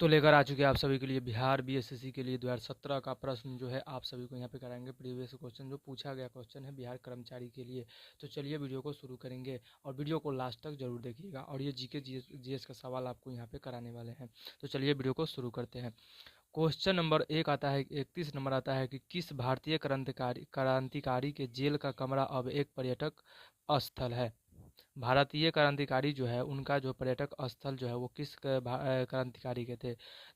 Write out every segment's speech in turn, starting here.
तो लेकर आ चुके हैं आप सभी के लिए बिहार बीएसएससी के लिए 2017 का प्रश्न जो है आप सभी को यहाँ पे कराएंगे। प्रीवियस क्वेश्चन जो पूछा गया क्वेश्चन है बिहार कर्मचारी के लिए। तो चलिए वीडियो को शुरू करेंगे और वीडियो को लास्ट तक जरूर देखिएगा और ये जीके जीएस का सवाल आपको यहाँ पे कराने वाले हैं। तो चलिए वीडियो को शुरू करते हैं। क्वेश्चन नंबर 1 आता है, 31 नंबर आता है कि किस भारतीय क्रांतिकारी के जेल का कमरा अब एक पर्यटक स्थल है। भारतीय क्रांतिकारी जो है उनका जो पर्यटक स्थल जो है वो किस क्रांतिकारी के थे।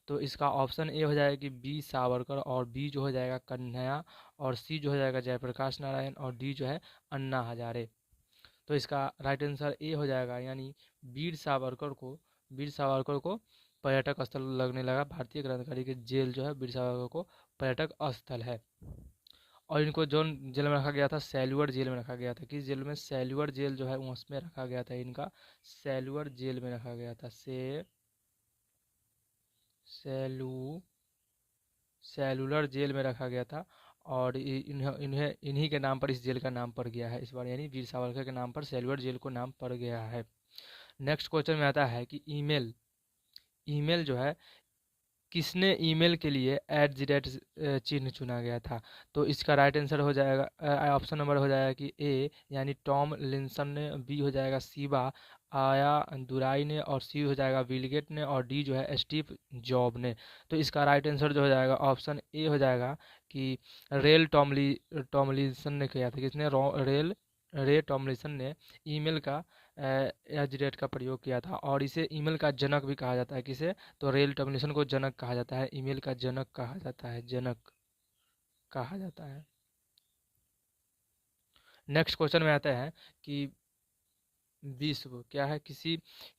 तो इसका ऑप्शन ए हो जाएगा कि बी सावरकर, और बी जो हो जाएगा कन्हैया, और सी जो हो जाएगा जयप्रकाश नारायण, और डी जो है अन्ना हजारे। तो इसका राइट आंसर ए हो जाएगा, यानी वीर सावरकर को पर्यटक स्थल लगने लगा। भारतीय क्रांतिकारी के जेल जो है वीर सावरकर को पर्यटक स्थल है। और इनको जो जेल में रखा गया था, सेल्यूर जेल में रखा गया था। किस जेल में? सेल्यूर जेल जो है उसमें रखा गया था इनका, सेल्यूर जेल में रखा गया था। सेलुलर जेल में रखा गया था। और इन्हीं के नाम पर इस जेल का नाम पड़ गया है इस बार, यानी वीर सावरकर के नाम पर सेल्यूर जेल को नाम पड़ गया है। नेक्स्ट क्वेश्चन में आता है कि ईमेल ईमेल जो है किसने ईमेल के लिए @ चिन्ह चुना गया था। तो इसका राइट आंसर हो जाएगा, ऑप्शन नंबर हो जाएगा कि ए यानी टॉम लिंसन ने, बी हो जाएगा सीबा आया दुराई ने, और सी हो जाएगा विलगेट ने, और डी जो है स्टीव जॉब ने। तो इसका राइट आंसर जो हो जाएगा ऑप्शन ए हो जाएगा कि टॉमलिंसन ने किया था। किसने? रे टॉमलिंसन ने ईमेल का @ का प्रयोग किया था, और इसे ईमेल का जनक भी कहा जाता है। किसे? तो रेल टर्मिनेशन को जनक कहा जाता है, ईमेल का जनक कहा जाता है, जनक कहा जाता है। नेक्स्ट क्वेश्चन में आते हैं कि विश्व क्या है,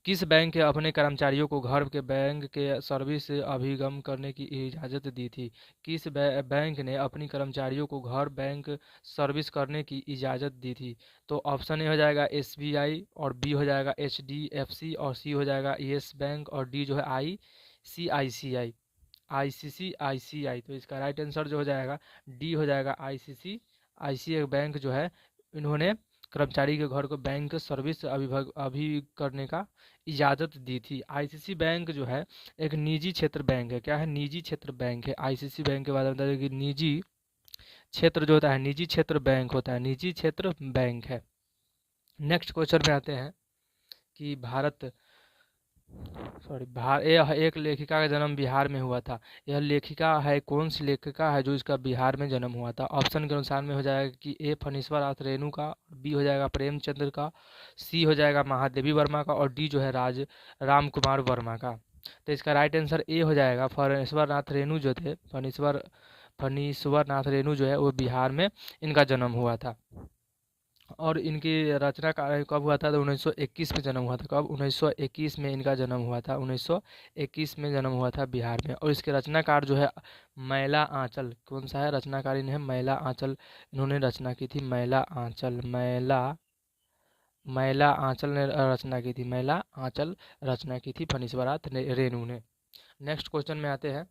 किस बैंक के अपने कर्मचारियों को घर के बैंक के सर्विस अभिगम करने की इजाज़त दी थी। किस बैंक ने अपनी कर्मचारियों को घर बैंक सर्विस करने की इजाज़त दी थी। तो ऑप्शन ए हो जाएगा एसबीआई, और बी हो जाएगा एचडीएफसी, और सी हो जाएगा येस बैंक, और डी जो है आईसीआईसीआई आईसीआईसीआई। तो इसका राइट आंसर जो हो जाएगा डी हो जाएगा आईसीआईसीआई बैंक जो है इन्होंने कर्मचारी के घर को बैंक सर्विस अभी करने का इजाज़त दी थी। आईसीसी बैंक जो है एक निजी क्षेत्र बैंक है। क्या है? निजी क्षेत्र बैंक है। आईसीसी बैंक के बारे में बता दें कि निजी क्षेत्र जो होता है, निजी क्षेत्र बैंक होता है, निजी क्षेत्र बैंक है। नेक्स्ट क्वेश्चन में आते हैं कि यह एक लेखिका का जन्म बिहार में हुआ था। यह लेखिका है, कौन सी लेखिका है जो इसका बिहार में जन्म हुआ था। ऑप्शन के अनुसार में हो जाएगा कि ए फणीश्वर नाथ रेणु का, बी हो जाएगा प्रेमचंद्र का, सी हो जाएगा महादेवी वर्मा का, और डी जो है राम कुमार वर्मा का। तो इसका राइट आंसर ए हो जाएगा, फणीश्वर नाथ रेणु जो थे, फणीश्वर नाथ रेणु जो है वो बिहार में इनका जन्म हुआ था। और इनकी रचना कब हुआ था? तो 1921 में जन्म हुआ था। कब? 1921 में इनका जन्म हुआ था, 1921 में जन्म हुआ था बिहार में। और इसके रचनाकार जो है मैला आंचल, कौन सा है रचनाकार? इन्हें मैला आंचल इन्होंने रचना की थी। मैला आंचल ने रचना की थी, मैला आंचल रचना की थी फणीश्वरनाथ रेणु ने। नेक्स्ट क्वेश्चन में आते हैं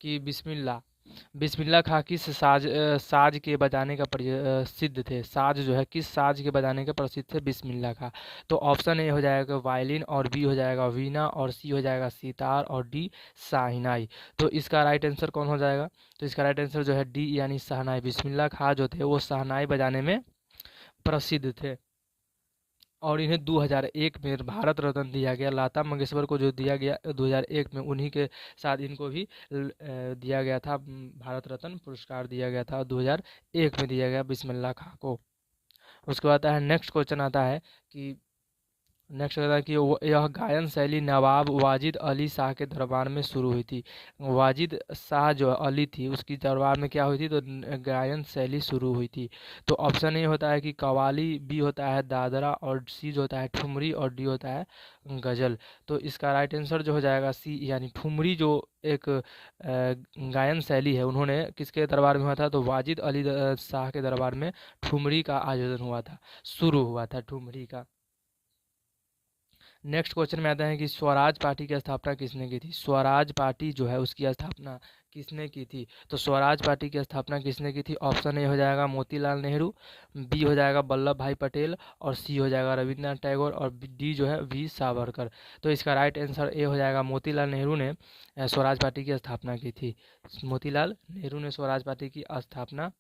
कि बिस्मिल्लाह खां किस साज के बजाने का प्रसिद्ध थे। साज जो है किस साज के बजाने का प्रसिद्ध थे बिस्मिल्लाह खां। तो ऑप्शन ए हो जाएगा वायलिन, और बी हो जाएगा वीणा, और सी हो जाएगा सितार, और डी शाहनाई। तो इसका राइट आंसर कौन हो जाएगा? तो इसका राइट आंसर जो है डी यानी शाहनाई। बिस्मिल्लाह खां जो थे वो शाहनाई बजाने में प्रसिद्ध थे। और इन्हें 2001 में भारत रत्न दिया गया। लता मंगेशकर को जो दिया गया 2001 में, उन्हीं के साथ इनको भी दिया गया था, भारत रत्न पुरस्कार दिया गया था 2001 में दिया गया बिस्मिल्लाह खां को। उसके बाद आता है नेक्स्ट क्वेश्चन आता है कि यह गायन शैली नवाब वाजिद अली शाह के दरबार में शुरू हुई थी। वाजिद शाह जो अली थी उसकी दरबार में क्या हुई थी? तो गायन शैली शुरू हुई थी। तो ऑप्शन ए होता है कि कव्वाली, बी होता है दादरा, और सी जो होता है ठुमरी, और डी होता है गजल। तो इसका राइट आंसर जो हो जाएगा सी यानी ठुमरी, जो एक गायन शैली है उन्होंने किसके दरबार में हुआ था? तो वाजिद अली शाह के दरबार में ठुमरी का आयोजन हुआ था, शुरू हुआ था ठुमरी का। नेक्स्ट क्वेश्चन में आता है कि स्वराज पार्टी की स्थापना किसने की थी। स्वराज पार्टी जो है उसकी स्थापना किसने की थी। तो स्वराज पार्टी की स्थापना किसने की थी। ऑप्शन ए हो जाएगा मोतीलाल नेहरू, बी हो जाएगा वल्लभ भाई पटेल, और सी हो जाएगा रविंद्रनाथ टैगोर, और डी जो है वी सावरकर। तो इसका राइट आंसर ए हो जाएगा मोतीलाल नेहरू ने स्वराज पार्टी की स्थापना की थी। मोतीलाल नेहरू ने स्वराज पार्टी की स्थापना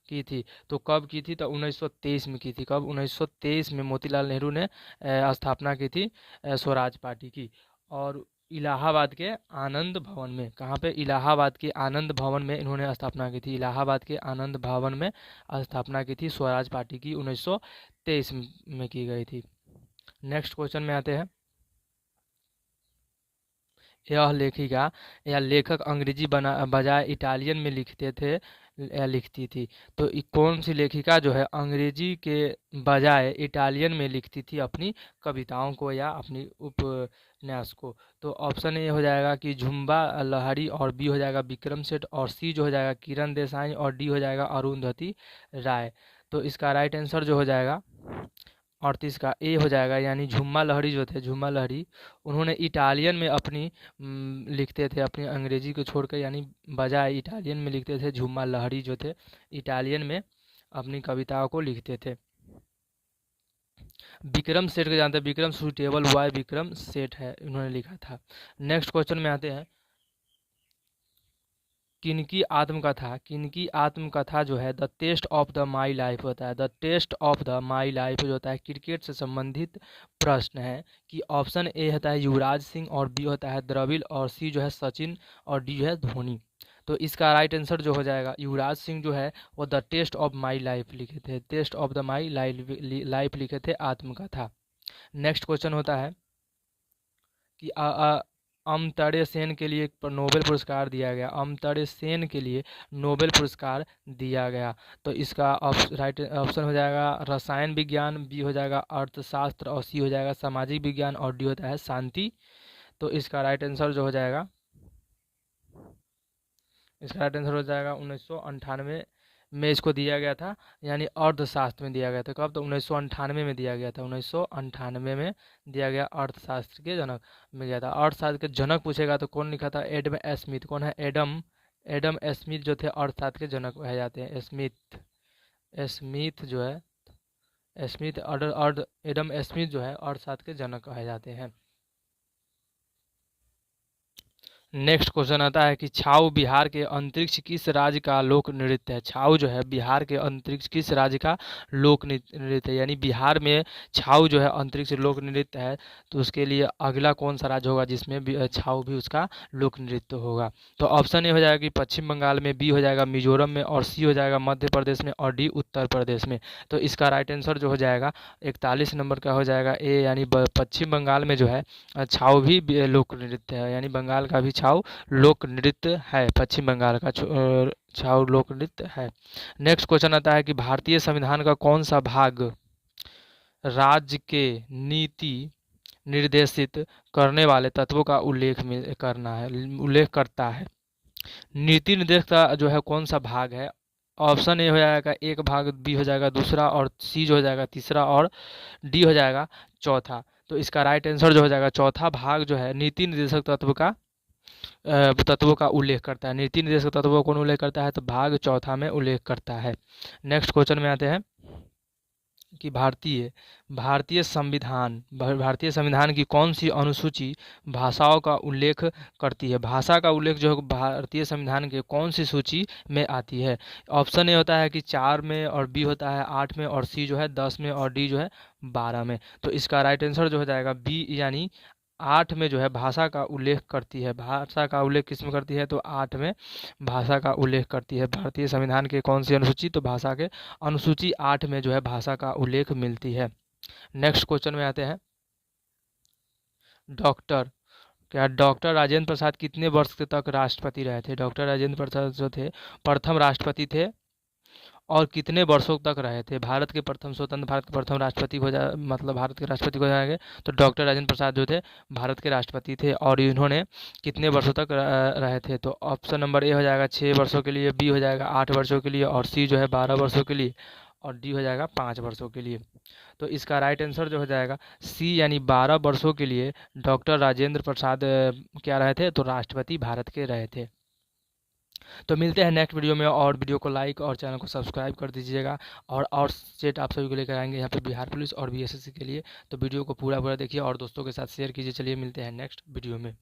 की थी। तो कब की थी। तो 1923 में की थी। कब। 1923 में मोतीलाल नेहरू ने स्थापना की थी स्वराज पार्टी की। और इलाहाबाद के आनंद भवन में, कहाँ पे। इलाहाबाद के आनंद भवन में इन्होंने स्थापना की थी। इलाहाबाद के आनंद भवन में स्थापना की थी स्वराज पार्टी की 1923 में की गई थी। नेक्स्ट क्वेश्चन में आते हैं। यह लेखिका या लेखक अंग्रेजी बजाय इटालियन में लिखते थे या लिखती थी। तो कौन सी लेखिका जो है अंग्रेजी के बजाय इटालियन में लिखती थी अपनी कविताओं को या अपनी उपन्यास को। तो ऑप्शन ए हो जाएगा कि झुम्बा लहरी, और बी हो जाएगा विक्रम सेठ, और सी जो हो जाएगा किरण देसाई, और डी हो जाएगा अरुंधति राय। तो इसका राइट आंसर जो हो जाएगा 38 का ए हो जाएगा, यानी झुम्मा लहरी जो थे, झुम्मा लहरी उन्होंने इटालियन में अपनी लिखते थे, अपनी अंग्रेजी को छोड़कर, यानी बजाय इटालियन में लिखते थे। झुम्मा लहरी जो थे इटालियन में अपनी कविताओं को लिखते थे। विक्रम सेठ को जानते हैं, विक्रम सुटेबल बॉय विक्रम सेठ है, उन्होंने लिखा था। नेक्स्ट क्वेश्चन में आते हैं। किनकी आत्मकथा जो है the test of the my life होता है। The test of the my life जो होता है क्रिकेट से संबंधित प्रश्न है। कि ऑप्शन ए होता है युवराज सिंह, और बी होता है द्रविड़, और सी जो है सचिन, और डी जो है धोनी। तो इसका राइट आंसर जो हो जाएगा युवराज सिंह जो है वो the test of my life लिखे थे। Test of the my life लिखे थे आत्मकथा। नेक्स्ट क्वेश्चन होता है कि अमर्त्य सेन के लिए नोबेल पुरस्कार दिया गया। अमर्त्य सेन के लिए नोबेल पुरस्कार दिया गया। तो इसका राइट ऑप्शन हो जाएगा रसायन विज्ञान, बी हो जाएगा अर्थशास्त्र, और सी हो जाएगा सामाजिक विज्ञान, और डी होता है शांति। तो इसका राइट आंसर जो हो जाएगा, इसका राइट आंसर हो जाएगा 1998 में इसको दिया गया था, यानी अर्थशास्त्र में दिया गया था। कब। तो 1998 में दिया गया था। 1998 में दिया गया, अर्थशास्त्र के जनक में गया था। अर्थशास्त्र के जनक पूछेगा तो कौन लिखा था। Adam Smith. कौन है। एडम स्मिथ जो थे अर्थशास्त्र के जनक कहे जाते हैं। स्मिथ जो है एडम स्मिथ जो है अर्थशास्त्र के जनक कहे जाते हैं। नेक्स्ट क्वेश्चन आता है कि छाऊ बिहार के अंतरिक्ष किस राज्य का लोक नृत्य है। छाऊ जो है बिहार के अंतरिक्ष किस राज्य का लोक नृत्य है, यानी बिहार में छाऊ जो है अंतरिक्ष लोक नृत्य है। तो उसके लिए अगला कौन सा राज्य होगा जिसमें छाऊ भी उसका लोक नृत्य होगा। तो ऑप्शन ए हो जाएगा कि पश्चिम बंगाल में, बी हो जाएगा मिजोरम में, और सी हो जाएगा मध्य प्रदेश में, और डी उत्तर प्रदेश में। तो इसका राइट आंसर जो हो जाएगा 41 नंबर का हो जाएगा ए, यानी पश्चिम बंगाल में जो है छाऊ भी लोक नृत्य है, यानी बंगाल का भी छाऊ लोक नृत्य है। पश्चिम बंगाल का छाऊ लोक नृत्य है। नेक्स्ट क्वेश्चन आता है कि भारतीय संविधान का कौन सा भाग राज्य के नीति निर्देशित करने वाले तत्वों का उल्लेख करता है। नीति निर्देश का जो है कौन सा भाग है। ऑप्शन ए हो जाएगा एक भाग, बी हो जाएगा दूसरा, और सी जो हो जाएगा तीसरा, और डी हो जाएगा चौथा। तो इसका राइट आंसर जो हो जाएगा चौथा भाग जो है नीति निर्देशक तत्वों का उल्लेख करता है। नीति निर्देशक तत्वों को उल्लेख करता है, तो भाग चौथा में उल्लेख करता है। नेक्स्ट क्वेश्चन में आते हैं कि भारतीय संविधान की कौन सी अनुसूची भाषाओं का उल्लेख करती है। भाषा का उल्लेख जो है भारतीय संविधान के कौन सी सूची में आती है। ऑप्शन ए होता है कि 4 में, और बी होता है 8 में, और सी जो है 10 में, और डी जो है 12 में। तो इसका राइट आंसर जो हो जाएगा बी, यानी 8 में जो है भाषा का उल्लेख करती है। भाषा का उल्लेख किस में करती है। तो 8 में भाषा का उल्लेख करती है। भारतीय संविधान के कौन सी अनुसूची। तो भाषा के अनुसूची 8 में जो है भाषा का उल्लेख मिलती है। नेक्स्ट क्वेश्चन में आते हैं। डॉक्टर राजेंद्र प्रसाद कितने वर्ष तक राष्ट्रपति रहे थे। डॉक्टर राजेंद्र प्रसाद जो थे प्रथम राष्ट्रपति थे, और कितने वर्षों तक रहे थे। भारत के प्रथम राष्ट्रपति भारत के राष्ट्रपति हो जाएंगे। तो डॉक्टर राजेंद्र प्रसाद जो थे भारत के राष्ट्रपति थे, और इन्होंने कितने वर्षों तक रहे थे। तो ऑप्शन नंबर ए हो जाएगा 6 वर्षों के लिए, बी हो जाएगा 8 वर्षों के लिए, और सी जो है 12 वर्षों के लिए, और डी हो जाएगा 5 वर्षों के लिए। तो इसका राइट आंसर जो हो जाएगा सी यानी 12 वर्षों के लिए डॉक्टर राजेंद्र प्रसाद क्या रहे थे, तो राष्ट्रपति भारत के रहे थे। तो मिलते हैं नेक्स्ट वीडियो में, और वीडियो को लाइक और चैनल को सब्सक्राइब कर दीजिएगा। और सेट आप सभी को लेकर आएंगे यहाँ पे बिहार पुलिस और बीएसएससी के लिए। तो वीडियो को पूरा देखिए और दोस्तों के साथ शेयर कीजिए। चलिए मिलते हैं नेक्स्ट वीडियो में।